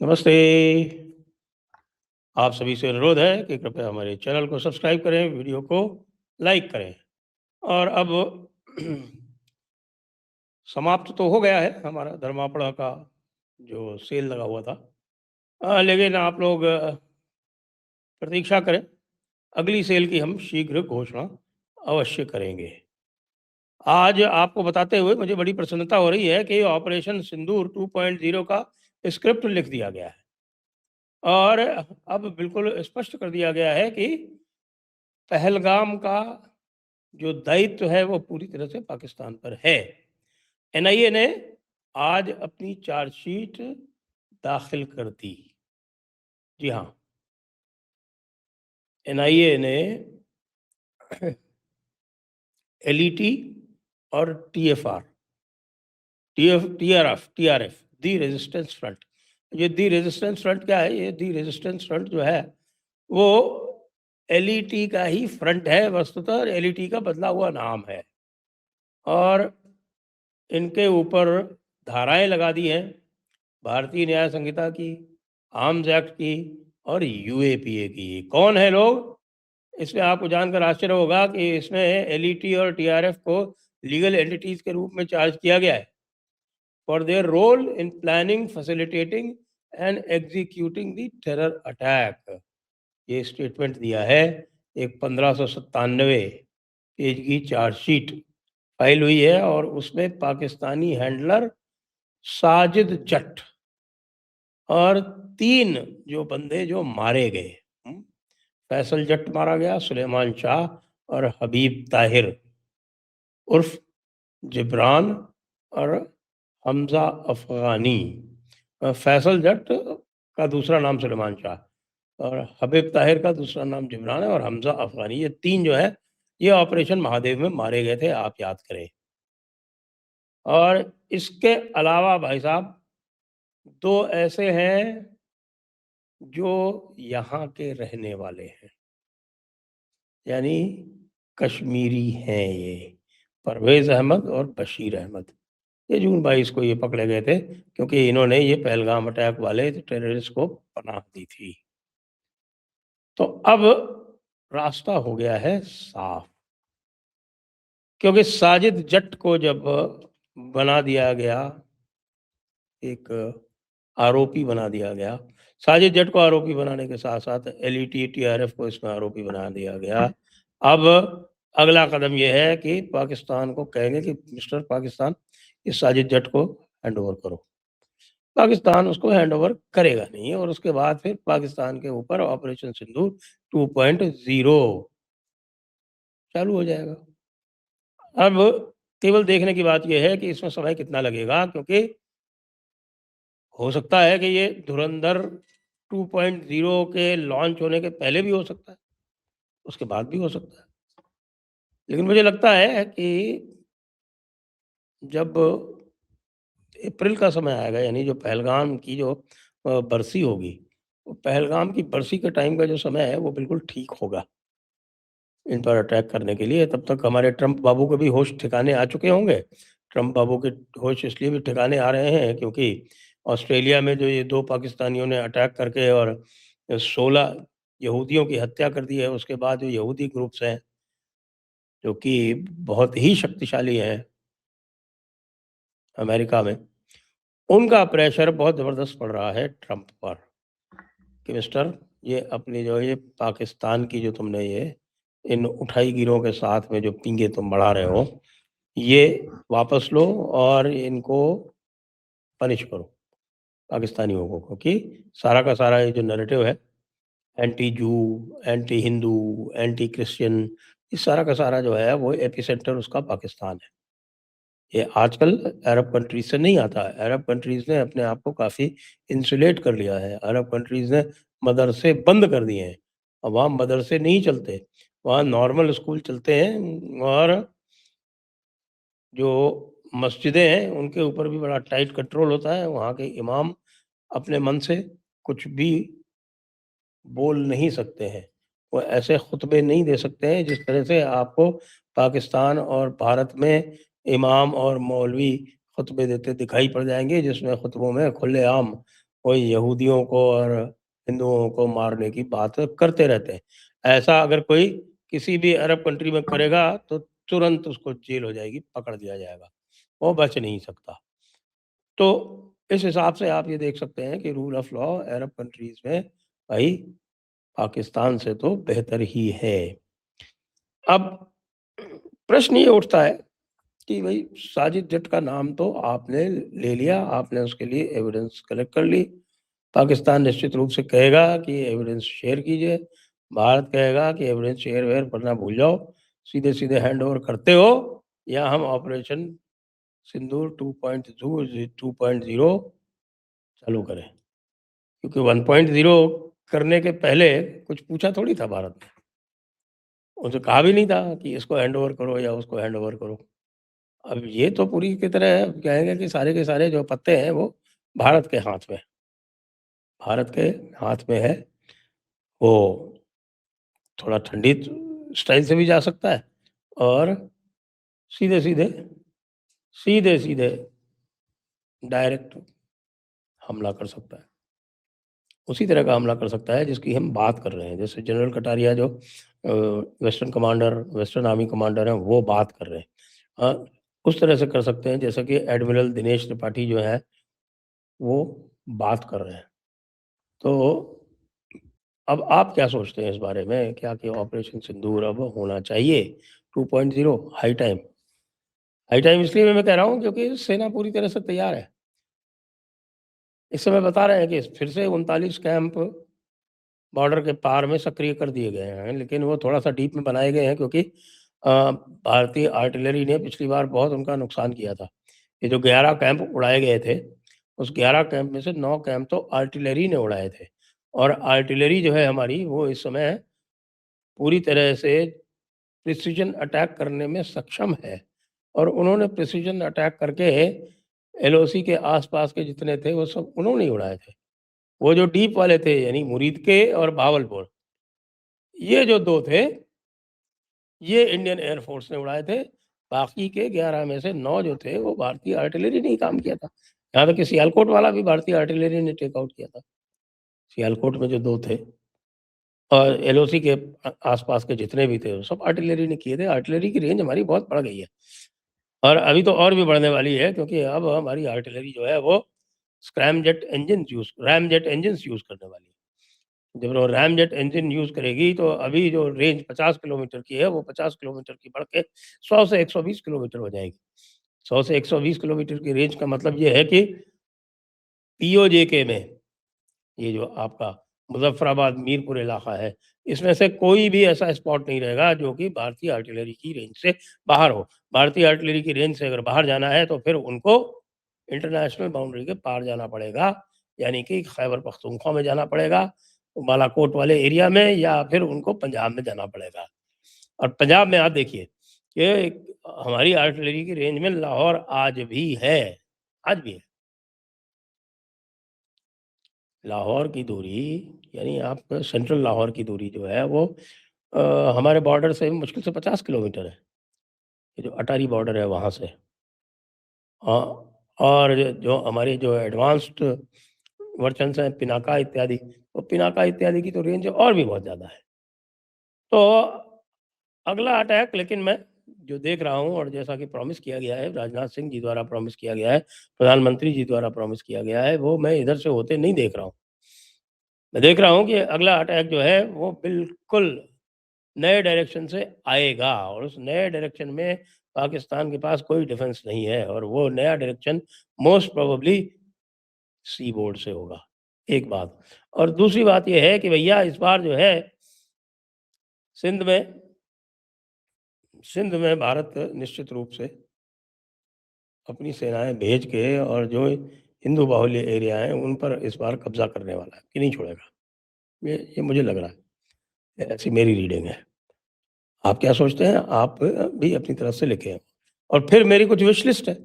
नमस्ते। आप सभी से अनुरोध है कि कृपया हमारे चैनल को सब्सक्राइब करें, वीडियो को लाइक करें। और अब समाप्त तो हो गया है हमारा धर्मापड़ा का जो सेल लगा हुआ था, लेकिन आप लोग प्रतीक्षा करें, अगली सेल की हम शीघ्र घोषणा अवश्य करेंगे। आज आपको बताते हुए मुझे बड़ी प्रसन्नता हो रही है कि ऑपरेशन सिंदूर 2.0 का स्क्रिप्ट लिख दिया गया है और अब बिल्कुल स्पष्ट कर दिया गया है कि पहलगाम का जो दायित्व है वो पूरी तरह से पाकिस्तान पर है। एनआईए ने आज अपनी चार्जशीट दाखिल कर दी। जी हाँ, एनआईए ने एलईटी और टीआरएफ दी रेजिस्टेंस फ्रंट। ये दी रेजिस्टेंस फ्रंट क्या है? ये दी रेजिस्टेंस फ्रंट जो है वो एलईटी का ही फ्रंट है वस्तुतः, एलईटी का बदला हुआ नाम है। और इनके ऊपर धाराएं लगा दी हैं भारतीय न्याय संहिता की, आर्म्स एक्ट की और यूएपीए की। कौन है लोग? इसमें आपको जानकर आश्चर्य होगा कि इसमें एलईटी और टीआरएफ को लीगल एंटिटीज के रूप में चार्ज किया गया है for their role in planning, facilitating and executing the terror attack. ये स्टेटमेंट दिया है। एक 1597 पेज की चार्जशीट फाइल हुई है और उसमें पाकिस्तानी हैंडलर साजिद जट और 3 जो बंदे जो मारे गए, फैसल जट मारा गया, सुलेमान शाह और हबीब ताहिर उर्फ जिब्रान और हमजा अफगानी। फैसल जट का दूसरा नाम सुलेमान शाह और हबीब ताहिर का दूसरा नाम जिब्रान है और हमजा अफगानी, ये 3 जो है ये ऑपरेशन महादेव में मारे गए थे, आप याद करें। और इसके अलावा भाई साहब 2 ऐसे हैं जो यहाँ के रहने वाले हैं, यानी कश्मीरी हैं ये, परवेज़ अहमद और बशीर अहमद। ये जून 22 को ये पकड़े गए थे क्योंकि इन्होंने ये पहलगाम अटैक वाले टेररिस्ट को पनाह दी थी। तो अब रास्ता हो गया है साफ, क्योंकि साजिद जट को जब बना दिया गया, एक आरोपी बना दिया गया, साजिद जट को आरोपी बनाने के साथ साथ एलईटी टीआरएफ को इसमें आरोपी बना दिया गया। अब अगला कदम यह है कि पाकिस्तान को कहेंगे कि मिस्टर पाकिस्तान, इस साजिद जट को हैंड ओवर करो। पाकिस्तान उसको हैंड ओवर करेगा नहीं और उसके बाद फिर पाकिस्तान के ऊपर ऑपरेशन सिंदूर 2.0 चालू हो जाएगा। अब केवल देखने की बात यह है कि इसमें समय कितना लगेगा, क्योंकि हो सकता है कि ये धुरंधर 2.0 के लॉन्च होने के पहले भी हो सकता है, उसके बाद भी हो सकता है। लेकिन मुझे लगता है कि जब अप्रैल का समय आएगा, यानी जो पहलगाम की जो बरसी होगी, वो पहलगाम की बरसी के टाइम का जो समय है वो बिल्कुल ठीक होगा इन पर अटैक करने के लिए। तब तक हमारे ट्रंप बाबू के भी होश ठिकाने आ चुके होंगे। ट्रंप बाबू के होश इसलिए भी ठिकाने आ रहे हैं क्योंकि ऑस्ट्रेलिया में जो ये 2 पाकिस्तानियों ने अटैक करके और 16 यहूदियों की हत्या कर दी है, उसके बाद जो यहूदी ग्रुप्स हैं जो कि बहुत ही शक्तिशाली हैं अमेरिका में, उनका प्रेशर बहुत ज़बरदस्त पड़ रहा है ट्रंप पर कि मिस्टर, ये अपनी जो ये पाकिस्तान की जो तुमने ये इन उठाई गिरों के साथ में जो पींगे तुम बढ़ा रहे हो, ये वापस लो और इनको पनिश करो पाकिस्तानियों को, क्योंकि सारा का सारा ये जो नैरेटिव है एंटी जू, एंटी हिंदू, एंटी क्रिश्चियन, ये सारा का सारा जो है वो एपिसेंटर उसका पाकिस्तान है। ये आजकल अरब कंट्रीज से नहीं आता है। अरब कंट्रीज ने अपने आप को काफ़ी इंसुलेट कर लिया है। अरब कंट्रीज ने मदरसे बंद कर दिए हैं। अब वहाँ मदरसे नहीं चलते, वहाँ नॉर्मल स्कूल चलते हैं और जो मस्जिदें हैं उनके ऊपर भी बड़ा टाइट कंट्रोल होता है। वहाँ के इमाम अपने मन से कुछ भी बोल नहीं सकते हैं। वो ऐसे खुतबे नहीं दे सकते हैं जिस तरह से आपको पाकिस्तान और भारत में इमाम और मौलवी खुतबे देते दिखाई पड़ जाएँगे, जिसमें खुतबों में खुलेआम कोई यहूदियों को और हिंदुओं को मारने की बात करते रहते हैं। ऐसा अगर कोई किसी भी अरब कंट्री में करेगा तो तुरंत उसको जेल हो जाएगी, पकड़ लिया जाएगा, वो बच नहीं सकता। तो इस हिसाब से आप ये देख सकते हैं कि rule of law Arab countries में भाई पाकिस्तान से तो बेहतर ही है। अब प्रश्न ये उठता है कि भाई साजिद जट का नाम तो आपने ले लिया, आपने उसके लिए एविडेंस कलेक्ट कर ली। पाकिस्तान निश्चित रूप से कहेगा कि एविडेंस शेयर कीजिए, भारत कहेगा कि एविडेंस शेयर वेयर करना भूल जाओ, सीधे सीधे हैंड ओवर करते हो या हम ऑपरेशन सिंदूर 2.0 चालू करें। क्योंकि 1.0 करने के पहले कुछ पूछा थोड़ी था भारत ने, उनसे कहा भी नहीं था कि इसको हैंड ओवर करो या उसको हैंड ओवर करो। अब ये तो पूरी की तरह कहेंगे कि सारे के सारे जो पत्ते हैं वो भारत के हाथ में, भारत के हाथ में है। वो थोड़ा ठंडी स्टाइल से भी जा सकता है और सीधे सीधे सीधे सीधे डायरेक्ट हमला कर सकता है, उसी तरह का हमला कर सकता है जिसकी हम बात कर रहे हैं। जैसे जनरल कटारिया जो वेस्टर्न आर्मी कमांडर हैं वो बात कर रहे हैं, उस तरह से कर सकते हैं जैसा कि एडमिरल दिनेश त्रिपाठी जो है वो बात कर रहे हैं। तो अब आप क्या सोचते हैं इस बारे में? क्या कि ऑपरेशन सिंदूर अब होना चाहिए 2.0? हाई टाइम इसलिए मैं कह रहा हूँ क्योंकि सेना पूरी तरह से तैयार है। इस समय बता रहे हैं कि फिर से 39 कैंप बॉर्डर के पार में सक्रिय कर दिए गए हैं, लेकिन वो थोड़ा-सा डीप में बनाए गए हैं क्योंकि भारतीय आर्टिलरी ने पिछली बार बहुत उनका नुकसान किया था। ये जो 11 कैंप उड़ाए गए थे, उस 11 कैंप में से 9 कैंप तो आर्टिलरी ने उड़ाए थे और आर्टिलरी जो है हमारी वो इस समय पूरी तरह से प्रिसिजन अटैक करने में सक्षम है और उन्होंने प्रिसिजन अटैक करके एलओसी के आस-पास के जितने थे वो सब उन्होंने ही उड़ाए थे। वो जो डीप वाले थे यानी मुरीद के और भावलपुर, ये जो 2 थे, ये इंडियन एयर फोर्स ने उड़ाए थे। बाकी के 11 में से 9 जो थे वो भारतीय आर्टिलरी ने ही काम किया था। यहाँ तक कि सियालकोट वाला भी भारतीय आर्टिलरी ने टेक आउट किया था। सियालकोट में जो 2 थे और एलओसी के आस-पास के जितने भी थे, वो सब आर्टिलरी ने किए थे। आर्टिलरी की रेंज हमारी बहुत बढ़ गई है और अभी तो और भी बढ़ने वाली है क्योंकि अब हमारी आर्टिलरी जो है वो रैमजेट इंजन्स यूज़ करने वाली है। जब वो रैमजेट इंजन यूज़ करेगी तो अभी जो रेंज 50 किलोमीटर की है, वो 50 किलोमीटर की बढ़ के 100 से 120 किलोमीटर हो जाएगी। 100 से 120 किलोमीटर की रेंज का मतलब ये है कि पीओजेके में, ये जो आपका मुज़फ़्फ़राबाद, मीरपुर इलाका है, इसमें से कोई भी ऐसा स्पॉट नहीं रहेगा जो कि भारतीय आर्टिलरी की रेंज से बाहर हो। भारतीय आर्टिलरी की रेंज से अगर बाहर जाना है तो फिर उनको इंटरनेशनल बाउंड्री के पार जाना पड़ेगा, यानी कि खैबर पख्तूनख्वा में जाना पड़ेगा, बालाकोट वाले एरिया में या फिर उनको पंजाब में जाना पड़ेगा। और पंजाब में आप देखिए कि हमारी आर्टिलरी की रेंज में लाहौर आज भी है, आज भी है। लाहौर की दूरी यानी आप सेंट्रल लाहौर की दूरी जो है वो हमारे बॉर्डर से मुश्किल से 50 किलोमीटर है। ये जो अटारी बॉर्डर है वहाँ से। हाँ, और जो हमारे जो एडवांस्ड वर्जन्स हैं पिनाका इत्यादि, तो पिनाका इत्यादि की तो रेंज और भी बहुत ज़्यादा है। तो अगला अटैक लेकिन मैं जो देख रहा हूँ और जैसा कि प्रॉमिस किया गया है, राजनाथ सिंह जी द्वारा प्रॉमिस किया गया है, प्रधानमंत्री जी द्वारा प्रॉमिस किया गया है, वो मैं इधर से होते नहीं देख रहा हूँ। मैं देख रहा हूँ कि अगला अटैक जो है वो बिल्कुल नए डायरेक्शन से आएगा और उस नए डायरेक्शन में पाकिस्तान के पास कोई डिफेंस नहीं है और वो नया direction most probably C board से होगा, एक बात। और दूसरी बात ये है कि भैया इस बार जो है सिंध में भारत निश्चित रूप से अपनी सेनाएं भेज के और जो हिंदू बाहुल्य एरिया हैं उन पर इस बार कब्जा करने वाला है कि नहीं छोड़ेगा। ये मुझे लग रहा है, ऐसी मेरी रीडिंग है। आप क्या सोचते हैं? आप भी अपनी तरफ से लिखें। और फिर मेरी कुछ विश लिस्ट है।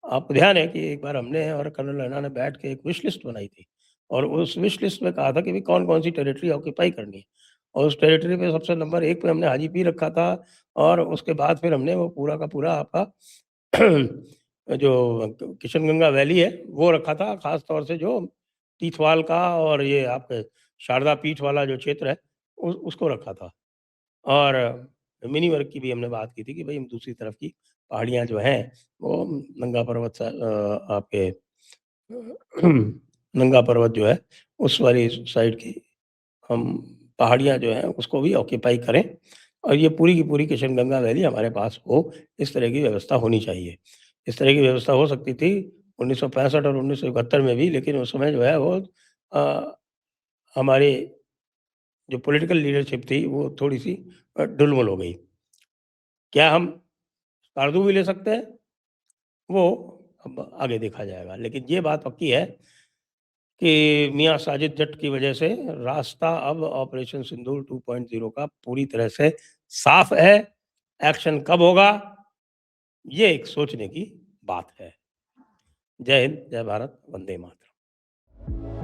आपको ध्यान है कि एक बार हमने और कर्नल रैना ने बैठ के एक विश लिस्ट बनाई थी और उस विश लिस्ट में कहा था कि भई कौन-कौन सी टेरिटरी ऑक्यूपाई करनी है और उस टेरिटरी पे सबसे नंबर 1 पे हमने हाजीपीर रखा था और उसके बाद फिर हमने वो पूरा का पूरा आपका जो किशनगंगा वैली है, वो रखा था, ख़ास तौर से जो तीथवाल का और ये आपके शारदा पीठ वाला जो क्षेत्र है, उ उसको रखा था। और मिनी वर्ग की भी हमने बात की थी कि भई हम दूसरी तरफ की पहाड़ियाँ जो हैं, वो नंगा पर्वत आपके नंगा पर्वत जो है, उस वाली साइड की हम पहाड़ियाँ जो हैं, उसको भी ऑक्यूपाई करें और ये पूरी की पूरी किशनगंगा वैली हमारे पास हो, इस तरह की व्यवस्था होनी चाहिए। इस तरह की व्यवस्था हो सकती थी 1965 और 1971 में भी, लेकिन उस समय जो है वो अ, हमारी जो पॉलिटिकल लीडरशिप थी, वो थोड़ी-सी ढुलमुल हो गई। क्या हम कारतूस भी ले सकते हैं? वो अब आगे देखा जाएगा। लेकिन ये बात पक्की है कि मियाँ साजिद जट की वजह से रास्ता अब ऑपरेशन सिंदूर 2.0 का पूरी तरह से साफ है। एक्शन कब होगा? ये एक सोचने की बात है। जय हिंद, जय भारत, वंदे मातरम।